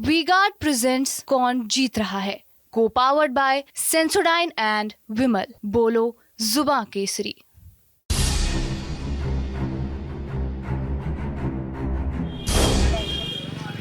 V-Guard presents कौन जीत रहा है, को पावर्ड बाय सेंसोडाइन एंड विमल। बोलो जुबां केसरी।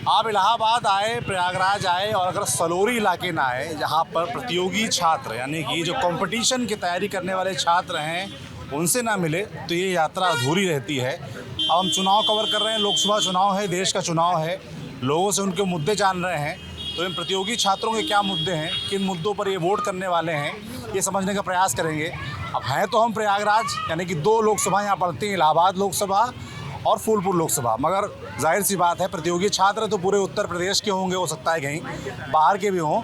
आप इलाहाबाद आए, प्रयागराज आए और अगर सलोरी इलाके ना आए जहाँ पर प्रतियोगी छात्र यानी कि जो कंपटीशन की तैयारी करने वाले छात्र हैं उनसे ना मिले तो ये यात्रा अधूरी रहती है। अब हम चुनाव कवर कर रहे हैं, लोकसभा चुनाव है, देश का चुनाव है, लोगों से उनके मुद्दे जान रहे हैं। तो इन प्रतियोगी छात्रों के क्या मुद्दे हैं, किन मुद्दों पर ये वोट करने वाले हैं, ये समझने का प्रयास करेंगे। अब हैं तो हम प्रयागराज यानी कि 2 लोकसभा यहाँ पड़ती हैं, इलाहाबाद लोकसभा और फूलपुर लोकसभा, मगर जाहिर सी बात है प्रतियोगी छात्र तो पूरे उत्तर प्रदेश के होंगे, हो सकता है कहीं बाहर के भी हों।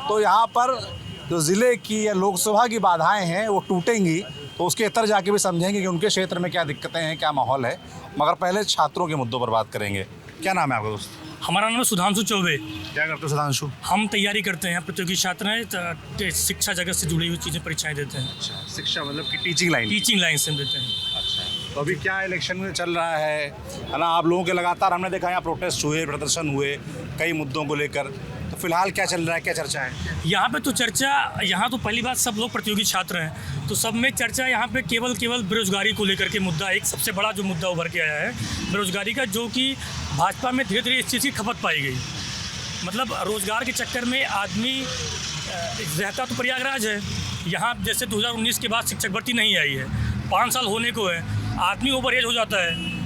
तो यहाँ पर जो ज़िले की या लोकसभा की बाधाएं हैं वो टूटेंगी, तो उसके अंदर जाके भी समझेंगे कि उनके क्षेत्र में क्या दिक्कतें हैं, क्या माहौल है। मगर पहले छात्रों के मुद्दों पर बात करेंगे। क्या नाम है आपका दोस्त? हमारा नाम है सुधांशु चौबे। क्या करते हो सुधांशु? हम तैयारी करते हैं, प्रतियोगी छात्र हैं, शिक्षा जगत से जुड़ी हुई चीज़ें परीक्षाएं देते हैं। अच्छा, शिक्षा मतलब कि टीचिंग लाइन से हम देते हैं। अच्छा, तो अभी क्या इलेक्शन में चल रहा है ना? आप लोगों के लगातार हमने देखा यहाँ प्रोटेस्ट हुए, प्रदर्शन हुए कई मुद्दों को लेकर, तो फिलहाल क्या चल रहा है, क्या चर्चा है यहाँ पे? तो चर्चा यहाँ तो पहली बात सब लोग प्रतियोगी छात्र हैं, तो सब में चर्चा यहाँ पे केवल बेरोजगारी को लेकर के मुद्दा, एक सबसे बड़ा जो मुद्दा उभर के आया है बेरोजगारी का, जो कि भाजपा में धीरे धीरे इस चीज़ की खपत पाई गई। मतलब रोजगार के चक्कर में आदमी रहता तो प्रयागराज है, यहाँ जैसे 2019 के बाद शिक्षक भर्ती नहीं आई है, 5 साल होने को है, आदमी ओवर एज हो जाता है।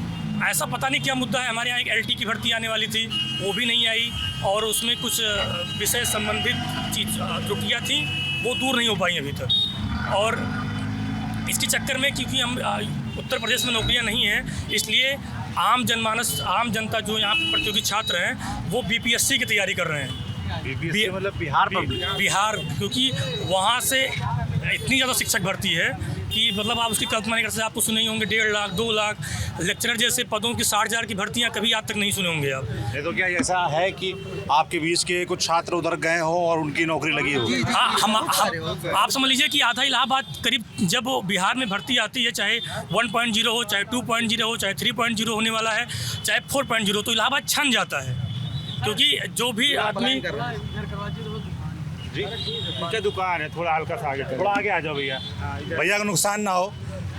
ऐसा पता नहीं क्या मुद्दा है। हमारे यहाँ एक LT की भर्ती आने वाली थी, वो भी नहीं आई, और उसमें कुछ विषय संबंधित चीज़ त्रुटियाँ थी, वो दूर नहीं हो पाई अभी तक। और इसके चक्कर में क्योंकि हम उत्तर प्रदेश में नौकरियाँ नहीं हैं, इसलिए आम जनता जो यहाँ पे प्रतियोगी छात्र हैं वो BPSC की तैयारी कर रहे हैं। BPSC मतलब बिहार, क्योंकि वहाँ से इतनी ज़्यादा शिक्षक भर्ती है कि मतलब आप उसकी कल्पना नहीं कर सकते। आपको सुने ही होंगे 1.5 लाख 2 लाख लेक्चरर जैसे पदों की 60,000 की भर्तियाँ कभी आज तक नहीं सुने होंगे आप। ये तो क्या ऐसा है कि आपके बीच के कुछ छात्र उधर गए हो और उनकी नौकरी लगी हो? हाँ, आप समझ लीजिए कि आधा इलाहाबाद करीब जब बिहार में भर्ती आती है, चाहे 1.0 हो, चाहे 2.0 हो, चाहे 3.0 होने वाला है, चाहे 4.0, तो इलाहाबाद छन जाता है, क्योंकि जो भी आदमी क्या दुकान है, थोड़ा हल्का सा आगे, थोड़ा आगे आ जाओ भैया, भैया का नुकसान ना हो,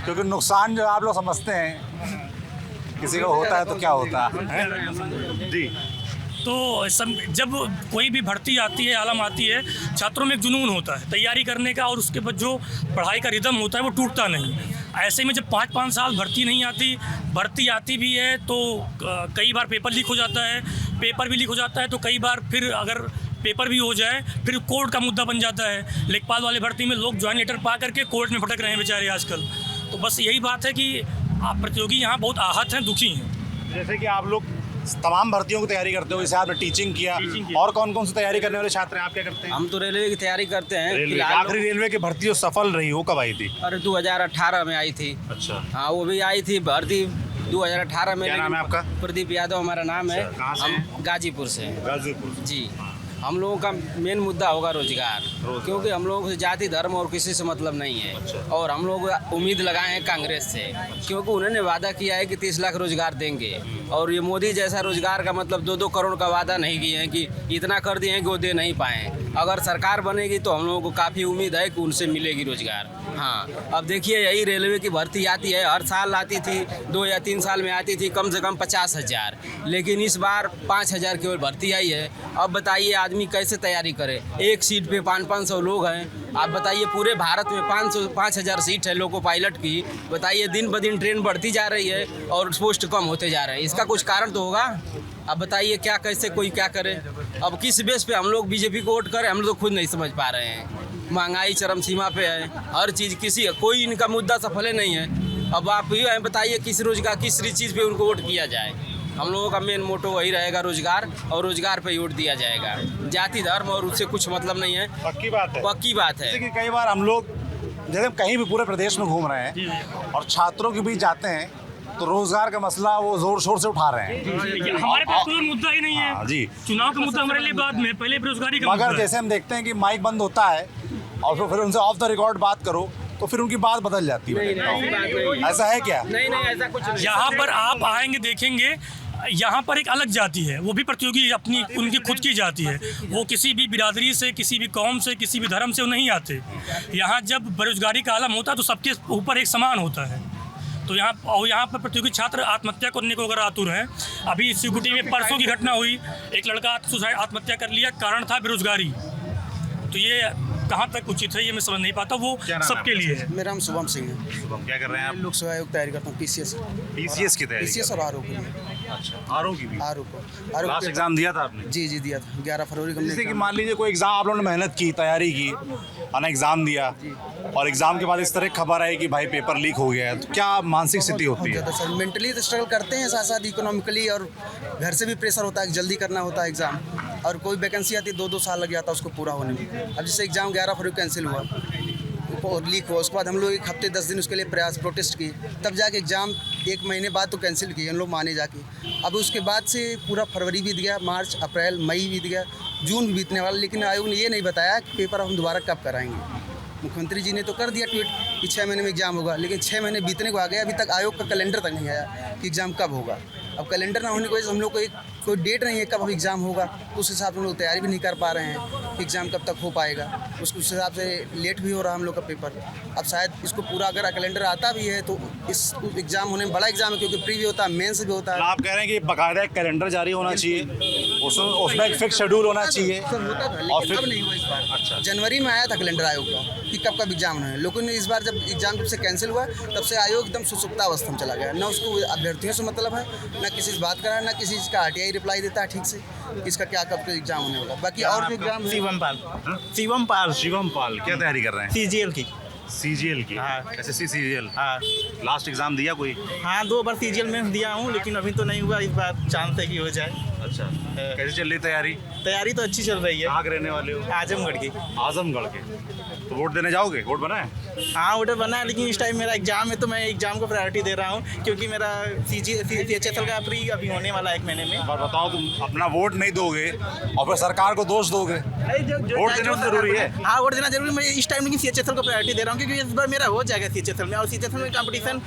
क्योंकि नुकसान जो आप लोग समझते हैं किसी को होता है तो क्या होता है जी। तो जब कोई भी भर्ती आती है, आलम आती है, छात्रों में एक जुनून होता है तैयारी करने का, और उसके बाद जो पढ़ाई का रिदम होता है वो टूटता नहीं। ऐसे में जब 5-5 साल भर्ती नहीं आती, भर्ती आती भी है तो कई बार पेपर लीक हो जाता है, पेपर भी लीक हो जाता है तो कई बार फिर अगर पेपर भी हो जाए फिर कोर्ट का मुद्दा बन जाता है। लेखपाल वाले भर्ती में लोग ज्वाइन लेटर पा करके कोर्ट में भटक रहे हैं बेचारे आजकल। तो बस यही बात है कि आप प्रतियोगी यहाँ बहुत आहत हैं, दुखी हैं। जैसे कि आप लोग तमाम भर्तियों की तैयारी करते हो, जैसे आपने टीचिंग किया, और कौन कौन सी तैयारी करने वाले छात्र हैं, आप क्या करते हैं? हम तो रेलवे की तैयारी करते हैं। आखिरी रेलवे की भर्ती जो सफल रही वो कब आई थी? अरे 2018 में आई थी। अच्छा, हाँ, वो भी आई थी भर्ती 2018 में। क्या नाम है आपका? प्रदीप यादव हमारा नाम है। कहाँ से? हम गाजीपुर से। गाजीपुर जी। हम लोगों का मेन मुद्दा होगा रोजगार, क्योंकि हम लोगों को जाति धर्म और किसी से मतलब नहीं है। अच्छा। और हम लोग उम्मीद लगाए हैं कांग्रेस से, क्योंकि उन्होंने वादा किया है कि 30 लाख रोजगार देंगे, और ये मोदी जैसा रोजगार का मतलब 2-2 करोड़ का वादा नहीं किए हैं कि इतना कर दिए हैं कि वो दे नहीं पाए। अगर सरकार बनेगी तो हम लोगों को काफ़ी उम्मीद है कि उनसे मिलेगी रोजगार। हाँ, अब देखिए यही रेलवे की भर्ती आती है, हर साल आती थी, 2 या 3 साल में आती थी कम से कम 50,000, लेकिन इस बार 5,000 केवल भर्ती आई है। अब बताइए आदमी कैसे तैयारी करे? एक सीट पे 500-500 लोग हैं। आप बताइए पूरे भारत में 5,000 सीट है लोको पायलट की। बताइए दिन ब दिन ट्रेन बढ़ती जा रही है और पोस्ट कम होते जा रहे हैं। इसका कुछ कारण तो होगा। अब बताइए क्या, कैसे कोई क्या करे? अब किस बेस पे हम लोग बीजेपी को वोट करें, हम लोग तो खुद नहीं समझ पा रहे हैं। महंगाई चरम सीमा पे है, हर चीज़ कोई इनका मुद्दा सफल नहीं है। अब आप ये बताइए किस चीज़ पे उनको वोट किया जाए? हम लोगों का मेन मोटो वही रहेगा रोजगार, और रोजगार पे वोट दिया जाएगा। जाति धर्म और उससे कुछ मतलब नहीं है। पक्की बात है, पक्की बात है। जैसे कि कई बार हम लोग जैसे कहीं भी पूरे प्रदेश में घूम रहे हैं और छात्रों के बीच जाते हैं तो रोजगार का मसला वो जोर शोर से उठा रहे हैं। हमारे पास कोई मुद्दा ही नहीं है जी। चुनाव का मुद्दा हमारे लिए बाद में, पहले बेरोजगारी का मुद्दा मगर जैसे हम देखते हैं कि माइक बंद होता है और फिर उनसे ऑफ द रिकॉर्ड बात करो तो फिर उनकी बात बदल जाती है। ऐसा है क्या? नहीं, ऐसा कुछ नहीं। यहाँ पर आप आएंगे देखेंगे यहाँ पर एक अलग जाति है, वो भी प्रतियोगी अपनी उनकी खुद की जाति है। वो किसी भी बिरादरी से, किसी भी कौम से, किसी भी धर्म से वो नहीं आते। यहाँ जब बेरोजगारी का आलम होता है तो सबके ऊपर एक समान होता है। तो यहाँ पर प्रतियोगी छात्र आत्महत्या करने को अगर आतुर हैं। अभी सिकुटी में परसों की घटना हुई, एक लड़का सुसाइड आत्महत्या कर लिया, कारण था बेरोजगारी। तो ये कहाँ तक उचित है ये मैं समझ नहीं पाता, वो सबके लिए है। मेरा नाम शुभम सिंह है। शुभम, क्या कर रहे हैं आप? लोक सेवा आयोग तैयारी करता हूँ, पीसीएस की तैयारी? पीसीएस और आरओ के लिए। अच्छा, आरओ की भी? आरओ को लास्ट एग्जाम दिया था आपने? जी दिया था 11 फरवरी को। जैसे कि मान लीजिए कोई एग्जाम आप लोगों ने मेहनत की, तैयारी की, आना एग्जाम दिया और एग्जाम के बाद इस तरह खबर आई कि भाई पेपर लीक हो गया है, तो क्या मानसिक स्थिति होती है? सर मेंटली तो स्ट्रगल करते हैं, साथ साथ इकोनॉमिकली और घर से भी प्रेशर होता है, जल्दी करना होता है एग्जाम। और कोई वैकेंसी आती है 2-2 साल लग जाता है उसको पूरा होने में। अब जैसे एग्जाम 11 फरवरी कैंसिल हुआ और लीक हुआ, उसके बाद हम लोग 1 हफ्ते 10 दिन उसके लिए प्रयास प्रोटेस्ट किए, तब जाके एग्ज़ाम 1 महीने बाद तो कैंसिल किए हम लोग माने जाके। अब उसके बाद से पूरा फरवरी बीत गया, मार्च, अप्रैल, मई बीत गया, जून भी बीतने वाला, लेकिन आयोग ने ये नहीं बताया कि पेपर हम दोबारा कब कराएंगे। मुख्यमंत्री जी ने तो कर दिया ट्वीट कि 6 महीने में एग्ज़ाम होगा, लेकिन 6 महीने बीतने को आ गए, अभी तक आयोग का कैलेंडर तक नहीं आया कि एग्ज़ाम कब होगा। अब कैलेंडर ना होने की वजह से हम लोग को कोई डेट नहीं है कब अब एग्ज़ाम होगा, तो उस हिसाब से हम लोग तैयारी भी नहीं कर पा रहे हैं कि एग्ज़ाम कब तक हो पाएगा। उस हिसाब से लेट भी हो रहा है हम लोग का पेपर। अब शायद इसको पूरा अगर कैलेंडर आता भी है तो इस एग्ज़ाम होने में बड़ा एग्ज़ाम है, क्योंकि प्री भी होता है, मेंस भी होता है। आप कह रहे हैं कि बाकायदा एक कैलेंडर जारी होना चाहिए, उसमें एक फिक्स शेड्यूल होना चाहिए। होता था, और लेकिन फिर अब नहीं हुआ इस बार। अच्छा, जनवरी में आया था कैलेंडर आयोग का कि कब कब एग्जाम होना है, लेकिन इस बार जब एग्जाम जब से कैंसिल हुआ तब से आयोग एकदम सुसुप्ता अवस्था में चला गया। ना उसको अभ्यर्थियों से मतलब है, ना किसी से बात करा, ना किसी का आरटीआई रिप्लाई देता है ठीक से इसका क्या कब एग्जाम होने वाला। बाकी और जो एग्जाम शिवम पाल क्या तैयारी कर रहे हैं? सीजीएल की। सीजीएल की? हाँ। SSC CGL? हाँ लास्ट एग्जाम दिया कोई? हाँ 2 बार सीजीएल में दिया हूँ, लेकिन अभी तो नहीं हुआ। इस बार चांस है कि हो जाए। अच्छा, कैसे चल रही तैयारी? तैयारी तो अच्छी चल रही है। कहाँ के रहने वाले हो? आजमगढ़ की। आजमगढ़ के। तो वोट देने जाओगे? वोट बना है? हाँ वोटर बना है, लेकिन इस टाइम मेरा एग्जाम है तो मैं एग्जाम को प्रायोरिटी दे रहा हूँ, क्योंकि मेरा CHSL का प्री अभी होने वाला है 1 महीने में। और बताओ, तुम अपना वोट नहीं दोगे और फिर सरकार को दोष दोगे? वोट देना जरूरी है। हाँ वोट देना जरूरी है। मैं इस टाइम लेकिन CHSL को प्रायोरिटी दे रहा हूँ, क्योंकि इस बार मेरा हो जाएगा CHSL में। और CHSL में कंपटीशन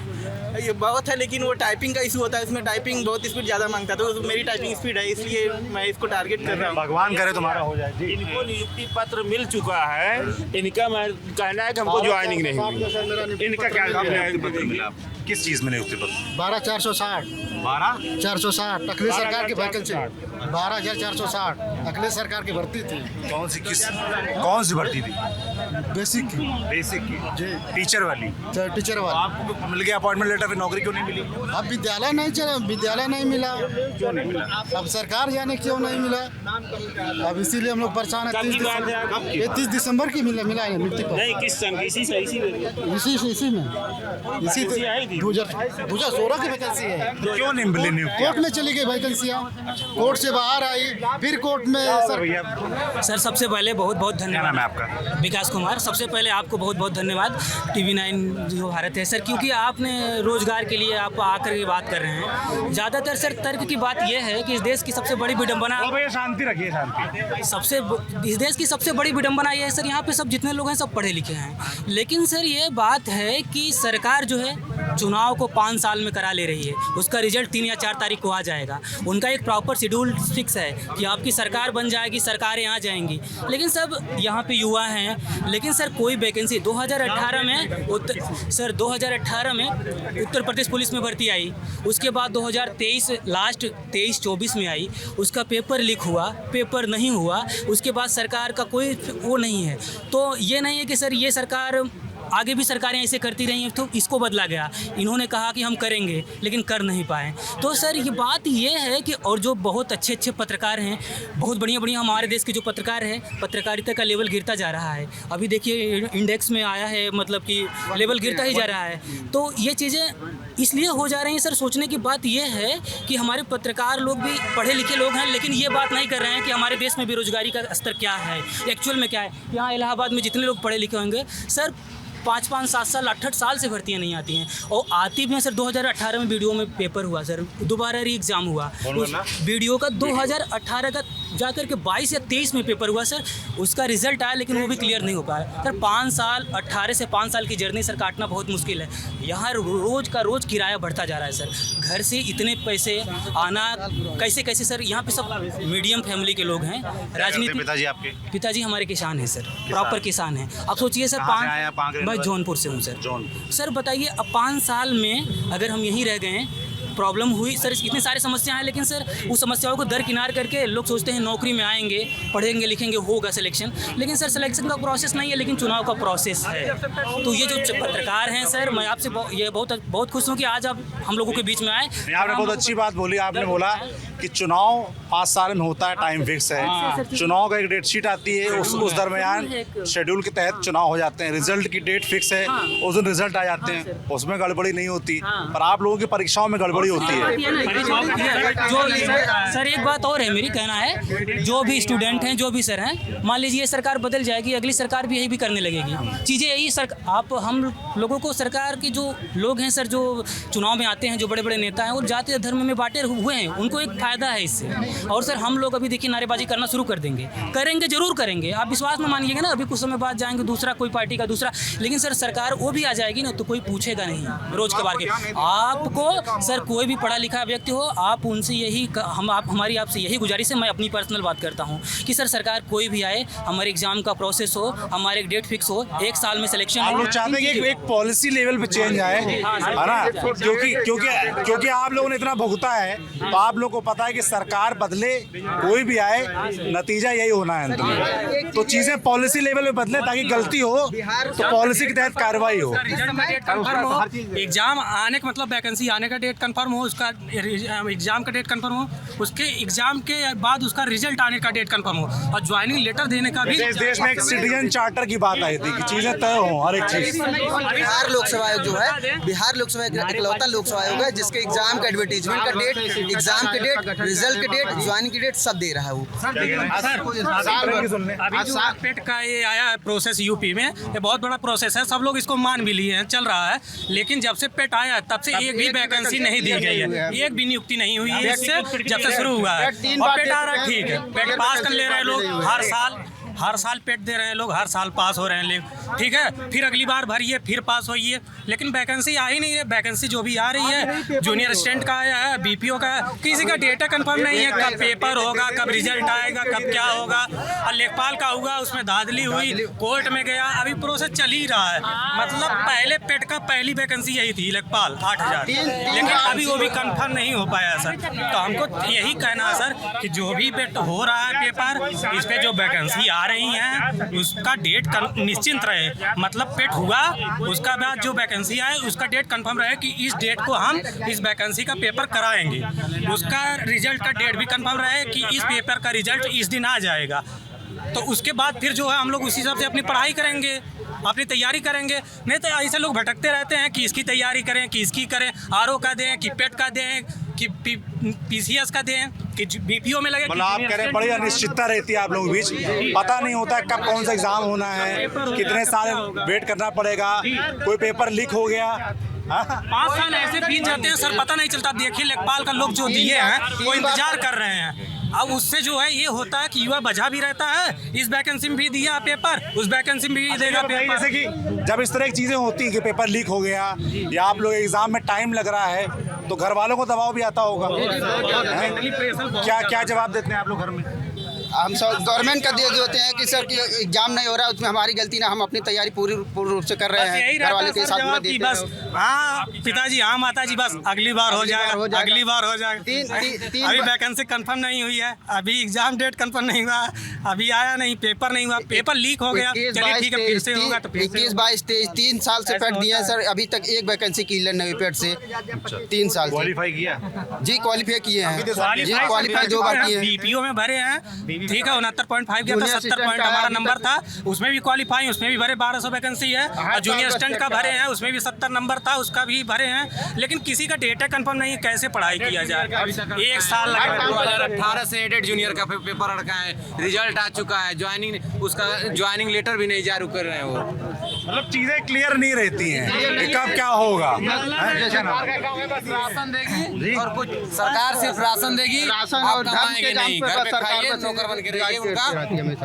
ये बहुत है, लेकिन वो टाइपिंग का इशू होता है, इसमें टाइपिंग बहुत स्पीड ज़्यादा मांगता है, तो मेरी टाइपिंग स्पीड है, इसलिए मैं इसको टारगेट कर रहा हूँ। भगवान करे तुम्हारा हो जाए। जी, इनको नियुक्ति पत्र मिल चुका है, इनका मैं कहना है कि हमको ज्वाइनिंग नहीं मिली। इनका क्या पत्र मिला? किस चीज़ में नियुक्ति पत्र? 12,460 12,460 अखिलेश सरकार की वैकेंसी 12,460 अखिलेश सरकार की भर्ती थी। कौन सी भर्ती थी? बेसिक की जी, टीचर वाली? टीचर वाला। आपको मिल गया अपॉइंटमेंट लेटर, फिर नौकरी क्यों नहीं मिली? अब विद्यालय नहीं चला, विद्यालय नहीं मिला। क्यों नहीं मिला? अब सरकार जाने क्यों नहीं मिला, अब इसीलिए हम लोग परेशान हैं। 30 दिसंबर की मिला है नियुक्ति पर। नहीं, किस संघ? इसी में 2016 की वैकेंसी है। क्यों नहीं मिली नियुक्ति? कोर्ट में चली गई वैकेंसियाँ, कोर्ट से बाहर आई, फिर कोर्ट में सर सबसे पहले बहुत बहुत क्या धन्यवाद। नाम है आपका? विकास कुमार। सबसे पहले आपको बहुत बहुत धन्यवाद TV9 जो भारत है सर, क्योंकि आपने रोजगार के लिए आप आकर के बात कर रहे हैं। ज़्यादातर सर तर्क की बात यह है कि इस देश की सबसे बड़ी विडंबना, भैया शांति रखिए, शांति। इस देश की सबसे बड़ी विडंबना ये है सर, यहाँ पे सब जितने लोग हैं सब पढ़े लिखे हैं, लेकिन सर ये बात है कि सरकार जो है चुनाव को 5 साल में करा ले रही है। उसका रिजल्ट 3 या 4 तारीख को आ जाएगा। उनका एक प्रॉपर शेड्यूल फिक्स है कि आपकी सरकार बन जाएगी, सरकारें आ जाएंगी, लेकिन सब यहाँ पे युवा हैं। लेकिन सर कोई वैकेंसी 2018 में 2018 में उत्तर प्रदेश पुलिस में भर्ती आई, उसके बाद 2023 लास्ट 23-24 में आई, उसका पेपर लीक हुआ, पेपर नहीं हुआ, उसके बाद सरकार का कोई वो नहीं है। तो ये नहीं है कि सर ये सरकार, आगे भी सरकारें ऐसे करती रही हैं, तो इसको बदला गया। इन्होंने कहा कि हम करेंगे, लेकिन कर नहीं पाए। तो सर ये बात ये है कि और जो बहुत अच्छे अच्छे पत्रकार हैं, बहुत बढ़िया हमारे देश के जो पत्रकार हैं, पत्रकारिता का लेवल गिरता जा रहा है। अभी देखिए इंडेक्स में आया है, मतलब कि लेवल गिरता ही जा रहा है। तो ये चीज़ें इसलिए हो जा रही हैं सर। सोचने की बात ये है कि हमारे पत्रकार लोग भी पढ़े लिखे लोग हैं, लेकिन ये बात नहीं कर रहे हैं कि हमारे देश में बेरोजगारी का स्तर क्या है, एक्चुअल में क्या है। यहाँ इलाहाबाद में जितने लोग पढ़े लिखे होंगे सर, 5-5, 7 साल, 8-8 साल से भर्तियाँ नहीं आती हैं, और आती भी हैं सर। 2018 में वीडियो में पेपर हुआ सर, दोबारा री एग्ज़ाम हुआ। उस वीडियो का 2018 का जाकर के 22 या 23 में पेपर हुआ सर, उसका रिजल्ट आया लेकिन वो भी क्लियर नहीं हो पाया सर। 5 साल 18 से 5 साल की जर्नी सर काटना बहुत मुश्किल है। यहाँ रोज़ का रोज़ किराया बढ़ता जा रहा है सर। घर से इतने पैसे आना कैसे कैसे सर। यहाँ पे सब मीडियम फैमिली के लोग हैं। राजनीति पिताजी आपके? पिताजी हमारे किसान हैं सर, प्रॉपर किसान हैं। अब सोचिए सर, मैं जौनपुर से हूँ सर। सर बताइए, अब 5 साल में अगर हम यहीं रह गए, प्रॉब्लम हुई सर, इतनी सारी समस्याएं हैं, लेकिन सर उस समस्याओं को दरकिनार करके लोग सोचते हैं नौकरी में आएंगे, पढ़ेंगे लिखेंगे, होगा सिलेक्शन। लेकिन सर सिलेक्शन का प्रोसेस नहीं है, लेकिन चुनाव का प्रोसेस है। तो ये जो पत्रकार हैं सर, मैं आपसे ये बहुत खुश हूँ कि आज आप हम लोगों के बीच में आए। आपने बहुत अच्छी बात बोली। आपने बोला कि चुनाव 5 साल में होता है, टाइम फिक्स है। चुनाव का एक डेट शीट आती है, उस दरमियान शेड्यूल के तहत चुनाव हो जाते हैं। रिजल्ट की डेट फिक्स है, उस दिन रिजल्ट आ जाते हैं, उसमें गड़बड़ी नहीं होती। पर आप लोगों की परीक्षाओं में गड़बड़ी होती है। जो सर एक बात और है, मेरी कहना है, जो भी स्टूडेंट हैं, जो भी सर हैं, मान लीजिए सरकार बदल जाएगी, अगली सरकार भी यही भी करने लगेगी चीज़ें। यही सर आप हम लोगों को, सरकार के जो लोग हैं सर, जो चुनाव में आते हैं, जो बड़े बड़े नेता हैं, वो जाति धर्म में बांटे हुए हैं, उनको एक फायदा है इससे। और सर हम लोग अभी देखिए नारेबाजी करना शुरू कर देंगे, करेंगे, जरूर करेंगे। आप विश्वास में मानिएगा ना, अभी कुछ समय बाद जाएंगे दूसरा कोई पार्टी का दूसरा, लेकिन सर सरकार वो भी आ जाएगी ना, तो कोई पूछेगा नहीं रोज के बारे के। आपको सर कोई भी पढ़ा लिखा व्यक्ति हो, आप उनसे यही हमारी आपसे यही गुजारिश है। मैं अपनी पर्सनल बात करता हूँ कि सर सरकार कोई भी आए, हमारे एग्जाम का प्रोसेस हो, हमारे एक डेट फिक्स हो, 1 साल में सिलेक्शन। आप लोग चाहते हैं कि एक पॉलिसी लेवल पे चेंज आए, है ना? क्योंकि आप लोगों ने इतना भुगता है, तो आप लोग को पता है कि सरकार बदले, कोई भी आए, नतीजा यही होना है अंत में। तो चीजें पॉलिसी लेवल पे बदले, ताकि गलती हो तो पॉलिसी के तहत कार्रवाई हो। एग्जाम आने का मतलब वैकेंसी आने का डेट कंफर्म हो, उसका एग्जाम का डेट कंफर्म हो, उसके एग्जाम के बाद उसका रिजल्ट आने का डेट कंफर्म हो, और ज्वाइनिंग लेटर देने का भी। देश में एक सिटीजन चार्टर की बात आई थी कि चीजें तय हो, हर एक चीज। बिहार लोकसभा आयोग जो है, बिहार लोकसभा इकलौता लोकसभा आयोग है जिसके एग्जाम का एडवर्टीजमेंट का डेट, एग्जाम के डेट, रिजल्ट के डेट, ज्वाइनिंग की डेट सब दे रहा है वो। अभी जो पेट का ये आया है प्रोसेस यूपी में, ये बहुत बड़ा प्रोसेस है, सब लोग इसको मान भी लिए हैं, चल रहा है। लेकिन जब से पेट आया तब से एक भी वैकेंसी नहीं दी गई है, एक भी नियुक्ति नहीं हुई है इससे, जब से शुरू हुआ है। और पेट आ रहा है, ठीक है, पेट पास कर ले रहे हैं लोग हर साल पेट दे रहे हैं लोग, हर साल पास हो रहे हैं लोग, ठीक है। फिर अगली बार भरिए, फिर पास होइए, लेकिन वैकेंसी आ ही नहीं है। वैकेंसी जो भी आ रही है, जूनियर असिस्टेंट का आया है, बीपीओ का, किसी का डेटा कंफर्म नहीं है, कब पेपर होगा, कब रिजल्ट आएगा, कब क्या होगा। और लेखपाल का हुआ, उसमें धांधली हुई, कोर्ट में गया, अभी प्रोसेस चल ही रहा है। मतलब पहले पेट का पहली वैकेंसी यही थी, लेखपाल 8000, लेकिन अभी वो भी कंफर्म नहीं हो पाया सर। तो हमको यही कहना है सर कि जो भी पेट हो रहा है पेपर, इस पर जो वैकेंसी आ रही है उसका डेट निश्चिंत रहे। मतलब पेट हुआ, उसका बाद जो वैकेंसी आए उसका डेट कंफर्म रहे कि इस डेट को हम इस वैकेंसी का पेपर कराएंगे। उसका रिजल्ट का डेट भी कंफर्म रहे कि इस पेपर का रिजल्ट इस दिन आ जाएगा। तो उसके बाद फिर जो है हम लोग उसी हिसाब से अपनी पढ़ाई करेंगे, अपनी तैयारी करेंगे। नहीं तो ऐसे लोग भटकते रहते हैं कि इसकी तैयारी करें, कि इसकी करें, आरओ का दें, कि पेट का दें, कि पीसीएस का दें, कि बीपीओ में लगे। मतलब आप कह रहे हैं बड़ी अनिश्चितता रहती है आप लोगों के बीच, पता नहीं होता कब कौन सा एग्जाम होना है, कितने साल वेट करना पड़ेगा, कोई पेपर लीक हो गया। 5 साल ऐसे बीत जाते हैं सर, पता नहीं चलता। देखिए लेखपाल का लोग जो दिए हैं वो इंतजार कर रहे हैं। अब उससे जो है ये होता है कि युवा बजा भी रहता है, इस वैकेंसी में भी दिया पेपर, उस वैकेंसी में भी देगा पेपर। जैसे कि जब इस तरह की चीज़ें होती हैं कि पेपर लीक हो गया या आप लोग एग्जाम में टाइम लग रहा है, तो घर वालों को दबाव भी आता होगा। क्या जवाब देते हैं आप लोग घर में? हम सब गवर्नमेंट का दे देते हैं कि सर कि एग्जाम नहीं हो रहा है, उसमें हमारी गलती ना, हम अपनी तैयारी पूर्ण रूप से कर रहे हैं, घर वाले के साथ में देते बस। हाँ पिताजी, हाँ माताजी, बस अगली बार हो जाएगा, अगली बार हो जाएगा। अभी वैकेंसी कंफर्म नहीं हुई है, अभी एग्जाम डेट कंफर्म नहीं हुआ, अभी आया नहीं, पेपर नहीं हुआ, पेपर लीक हो गया। चलिए ठीक है, फिर से होगा तो 21, 22, 23 3 साल से पेट दिए हैं सर, अभी तक एक वैकेंसी क्लियर नहीं हुई पेट से 3 साल। क्वालिफाई किया जी, क्वालिफाई किए हैं जी, क्वालिफाई 2 बार किए हैं। बीपीओ में भरे हैं, ठीक है, 69.5 गया था, 70 पॉइंट हमारा नंबर था, उसमें भी क्वालिफाई, उसमें भी भरे, 1200 वैकेंसी है। और जूनियर असिस्टेंट का भरे हैं, उसमें भी 70 नंबर था, उसका भी भरे हैं। लेकिन किसी का डेटा कंफर्म नहीं है, कैसे पढ़ाई किया जाए। 1 साल लगा। 2018 से एडेड जूनियर का पेपर अड़का है, रिजल्ट आ चुका है, ज्वाइनिंग, उसका ज्वाइनिंग लेटर भी नहीं जारी कर रहे हैं वो। मतलब चीजें क्लियर नहीं रहती हैं कि कब क्या होगा। राशन देगी और कुछ सरकार सिर्फ राशन देगी, आप कमाएंगे नहीं, घर पे खाइए, नौकर बन के रहिए, उनका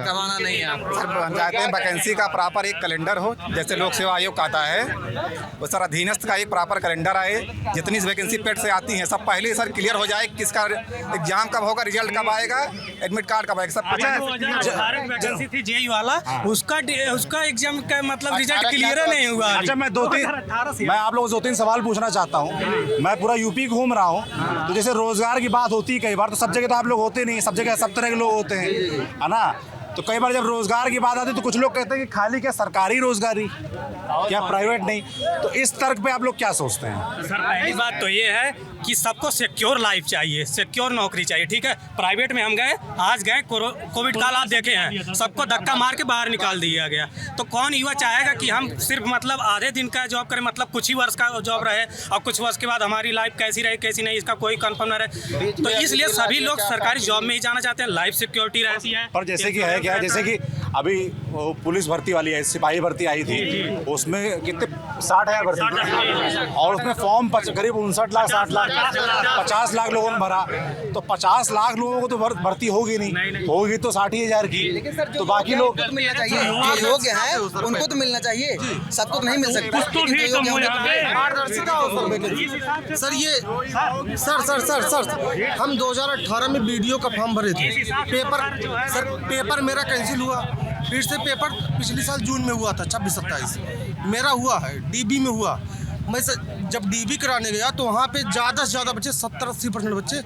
कमाना नहीं है आपको। सर हम चाहते हैं वैकेंसी का प्रॉपर एक कैलेंडर हो, जैसे लोक सेवा आयोग का आता है वो सर अधीनस्थ का एक प्रॉपर कैलेंडर आए, जितनी वैकेंसी पेड से आती हैं सब पहले सर क्लियर हो जाए, किसका एग्जाम कब होगा, रिजल्ट कब आएगा, एडमिट कार्ड कब आएगा, सब वैकेंसी थी जेई वाला, उसका एग्जाम का मतलब रिजल्ट क्लियर नहीं हुआ। अच्छा मैं आप लोगों से 2-3 सवाल पूछना चाहता हूँ। मैं पूरा यूपी घूम रहा हूँ, तो जैसे रोजगार की बात होती है कई बार, तो सब जगह तो आप लोग होते नहीं, सब जगह सब तरह के लोग होते हैं, है ना। तो कई बार जब रोजगार की बात आती है तो कुछ लोग कहते हैं कि खाली क्या सरकारी रोजगारी, क्या प्राइवेट नहीं। तो इस तर्क पे आप लोग क्या सोचते हैं? सर पहली बात तो ये है कि सबको सिक्योर लाइफ चाहिए, सिक्योर नौकरी चाहिए, ठीक है। प्राइवेट में हम गए, आज गए, कोविड काल आप देखे हैं, सबको धक्का मार के बाहर निकाल दिया गया। तो कौन युवा चाहेगा कि हम सिर्फ मतलब आधे दिन का जॉब करें, मतलब कुछ ही वर्ष का जॉब रहे और कुछ वर्ष के बाद हमारी लाइफ कैसी रहे कैसी नहीं, इसका कोई कंफर्म न रहे। तो इसलिए सभी लोग सरकारी जॉब में ही जाना चाहते हैं, लाइफ सिक्योरिटी रहती है। और जैसे कि है क्या, जैसे कि अभी वो पुलिस भर्ती वाली है, सिपाही भर्ती आई थी, उसमें कितने 60,000 भर्ती, और उसमें फॉर्म करीब 59 लाख 60 लाख 50 लाख लोगों ने भरा। तो 50 लाख लोगों को तो भर्ती होगी नहीं, होगी तो 60,000 की। तो बाकी लोग मिलना चाहिए, जो योग्य हैं उनको तो मिलना चाहिए, सबको तो नहीं मिल सकता। सर ये सर हम 2018 में बीडीओ का फॉर्म भरे थे, पेपर मेरा कैंसिल हुआ, फिर से पेपर पिछले साल जून में हुआ था 26-27 मेरा हुआ है, डीबी में हुआ। मैं जब डीबी कराने गया तो वहाँ पे ज़्यादा से ज़्यादा बच्चे 70-80% बच्चे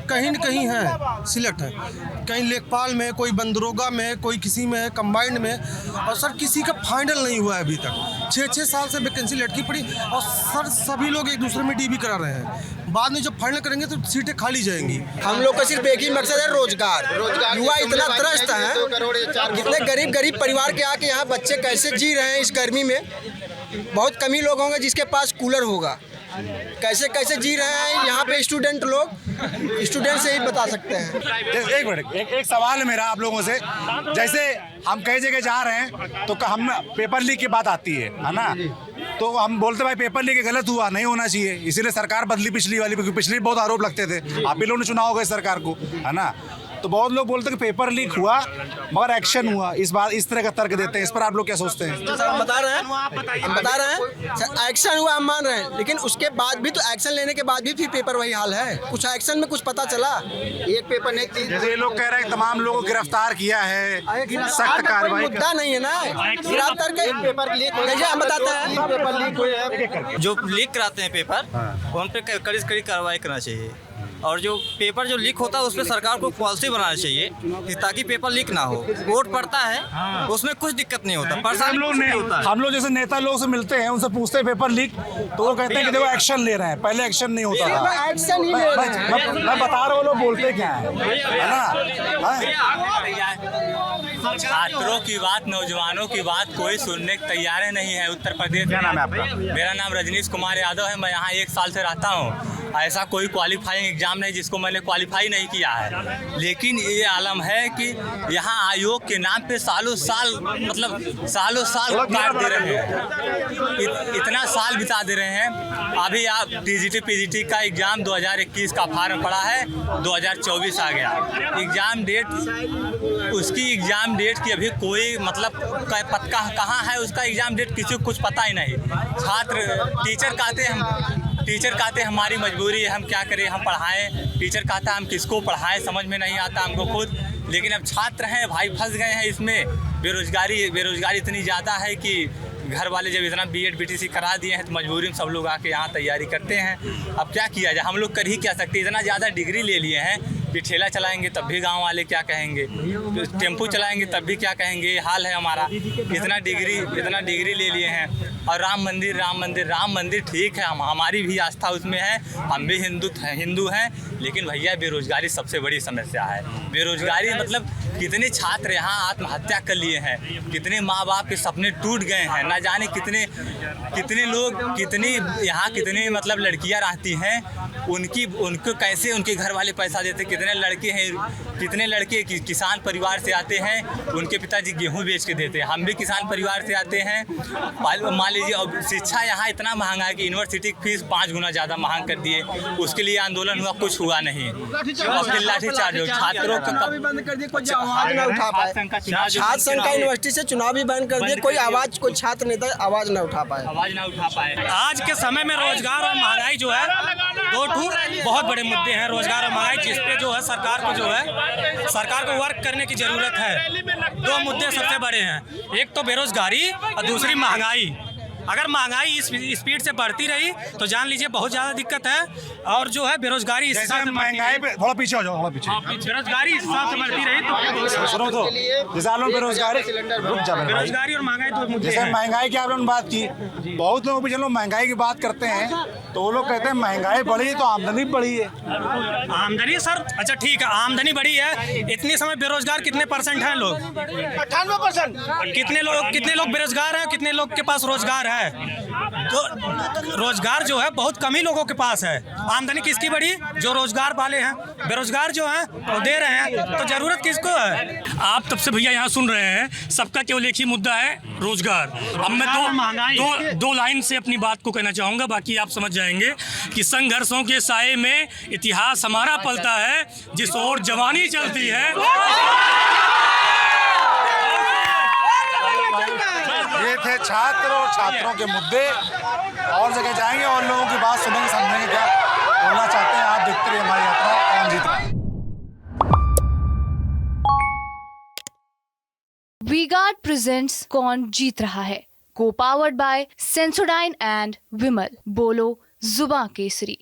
कहीं न कहीं हैं, सिलेक्ट हैं, कहीं लेखपाल में, कोई बंदरोगा में, कोई किसी में, कंबाइंड में। और सर किसी का फाइनल नहीं हुआ है अभी तक, 6-6 साल से वैकेंसी लटकी पड़ी। और सर सभी लोग एक दूसरे में डीबी करा रहे हैं, बाद में जब फाइनल करेंगे तो सीटें खाली जाएंगी। हम लोग का सिर्फ एक ही मकसद है, रोजगार। युवा इतना त्रस्त है, कितने गरीब परिवार के आके यहाँ बच्चे कैसे जी रहे हैं इस गर्मी में। बहुत कम ही लोग होंगे जिसके पास कूलर होगा, कैसे जी रहे हैं यहाँ पे स्टूडेंट से ही बता सकते हैं। एक मिनट, एक सवाल है मेरा आप लोगों से। जैसे हम कई जगह जा रहे हैं तो हम पेपर लीक की बात आती है ना, तो हम बोलते भाई पेपर लीक गलत हुआ, नहीं होना चाहिए, इसीलिए सरकार बदली पिछली वाली, क्योंकि पिछली बहुत आरोप लगते थे, आप भी लोगों ने चुना होगा इस सरकार को, है ना। तो बहुत लोग बोलते हैं कि पेपर लीक हुआ मगर एक्शन हुआ, इस तरह का तर्क देते हैं। इस पर आप लोग क्या सोचते हैं? तो सर हम बता रहे हैं एक्शन हुआ, हम मान रहे हैं, लेकिन उसके बाद भी तो एक्शन लेने के बाद भी फिर पेपर वही हाल है, कुछ एक्शन में कुछ पता चला। एक पेपर नहीं, जैसे ये लोग कह रहे हैं तमाम लोगों को गिरफ्तार किया है, सख्त कार्रवाई, मुद्दा नहीं है ना गिरफ्तार के। पेपर लीक हम बताते हैं, पेपर लीक हुए हैं, जो लीक कराते हैं पेपर उन पर कड़ी से कड़ी कार्रवाई करना चाहिए, और जो पेपर जो लीक होता है उस पर सरकार को पॉलिसी बनाना चाहिए कि ताकि पेपर लीक ना हो। वोट पड़ता है उसमें कुछ दिक्कत नहीं होता, हम लोग जैसे नेता लोग से मिलते हैं, उनसे पूछते हैं पेपर लीक, तो वो कहते हैं कि देखो एक्शन ले रहे हैं, पहले एक्शन नहीं होता था। एक्शन ही ले रहे हैं। मैं बता रहा हूँ लोग बोलते क्या है ना। छात्रों की बात, नौजवानों की बात कोई सुनने को तैयार नहीं है उत्तर प्रदेश। क्या नाम है आपका? मेरा नाम रजनीश कुमार यादव है, मैं यहाँ 1 साल से रहता हूँ। ऐसा कोई क्वालिफाइंग एग्जाम नहीं जिसको मैंने क्वालिफाई नहीं किया है, लेकिन ये आलम है कि यहाँ आयोग के नाम पे सालों साल काट दे रहे हैं, इतना साल बिता दे रहे हैं। अभी आप टीजीटी पीजीटी का एग्ज़ाम 2021 का फॉर्म पड़ा है, 2024 आ गया एग्ज़ाम डेट, उसकी एग्ज़ाम डेट की अभी कोई मतलब कहाँ है उसका एग्ज़ाम डेट, किसी को कुछ पता ही नहीं। टीचर कहते हैं हमारी मजबूरी है, हम क्या करें, हम पढ़ाएं। टीचर कहता है हम किसको पढ़ाएं, समझ में नहीं आता हमको खुद। लेकिन अब छात्र हैं भाई, फंस गए हैं इसमें। बेरोजगारी इतनी ज़्यादा है कि घर वाले जब इतना बीएड बीटीसी करा दिए हैं तो मजबूरी में सब लोग आके यहाँ तैयारी करते हैं। अब क्या किया जाए, हम लोग कर ही क्या सकते हैं। इतना ज़्यादा डिग्री ले लिए हैं कि ठेला चलाएंगे तब भी गांव वाले क्या कहेंगे, टेम्पू चलाएंगे तब भी क्या कहेंगे, ये हाल है हमारा। इतना डिग्री ले लिए हैं। और राम मंदिर ठीक है, हमारी भी आस्था उसमें है, हम भी हिंदू हैं, लेकिन भैया बेरोजगारी सबसे बड़ी समस्या है। बेरोजगारी मतलब कितने छात्र यहाँ आत्महत्या कर लिए हैं, कितने माँ बाप के सपने टूट गए हैं, ना जाने कितने लोग, कितनी मतलब लड़कियाँ रहती हैं, उनको कैसे उनके घर वाले पैसा देते, कितने लड़के हैं कितने लड़के किसान परिवार से आते हैं, उनके पिताजी गेहूं बेच के देते हैं। हम भी किसान परिवार से आते हैं। मान लीजिए अब शिक्षा यहाँ इतना महंगा है कि यूनिवर्सिटी की फीस 5 गुना ज़्यादा महंग कर दिए। उसके लिए आंदोलन हुआ, कुछ हुआ नहीं। लाठीचार्ज छात्रों का बंद कर दिए, कोई आवाज ना उठा पाए। छात्र संघ का यूनिवर्सिटी से चुनाव भी बंद कर दिए, कोई आवाज, कोई छात्र नेता आवाज ना उठा पाए। आज के समय में रोजगार और महंगाई जो है, दो बहुत बड़े मुद्दे हैं। रोजगार और महंगाई, जिस पे जो है सरकार को वर्क करने की जरूरत है। 2 मुद्दे सबसे बड़े हैं, एक तो बेरोजगारी और दूसरी महंगाई। अगर महंगाई इस स्पीड से बढ़ती रही तो जान लीजिए बहुत ज़्यादा दिक्कत है। और जो है बेरोजगारी इस हिसाब से महंगाई पे थोड़ा पीछे हो जाओ, थोड़ा पीछे। बेरोजगारी इस हिसाब से बढ़ती रही तो सुनो तो, जैसे आप लोग बेरोजगारी बेरोजगारी और महंगाई 2 मुद्दे जैसे हैं। महंगाई की आप लोगों ने बात की, बहुत लोगों को लोग महंगाई की बात करते हैं तो वो लोग कहते हैं महंगाई बढ़ी तो आमदनी बढ़ी है। आमदनी सर, अच्छा ठीक है, आमदनी बढ़ी है। इतने समय बेरोजगार कितने % हैं लोग? 98%। कितने लोग बेरोजगार हैं, कितने लोग के पास रोजगार है? तो रोजगार जो है बहुत कम ही लोगों के पास है। आमदनी किसकी बढ़ी? जो रोजगार वाले हैं। बेरोजगार जो हैं वो दे रहे हैं, तो जरूरत किसको है? आप तब से भैया यहाँ सुन रहे हैं, सबका केवल एक ही मुद्दा है, रोजगार। अब मैं दो लाइन से अपनी बात को कहना चाहूँगा, बाकी आप समझ जाएंगे कि संघर्षों के साए में इतिहास हमारा पलता है, जिस ओर जवानी चलती है। ये थे छात्र और छात्रों के मुद्दे। और जगह जाएंगे और लोगों की बात सुनेंगे, समझेंगे क्या बोलना चाहते हैं। आप देखते रहिए हमारी यात्रा, कौन जीत रहा है। वी-गार्ड प्रेजेंट्स कौन जीत रहा है, को पावर्ड बाय सेंसोडाइन एंड विमल। बोलो जुबां केसरी।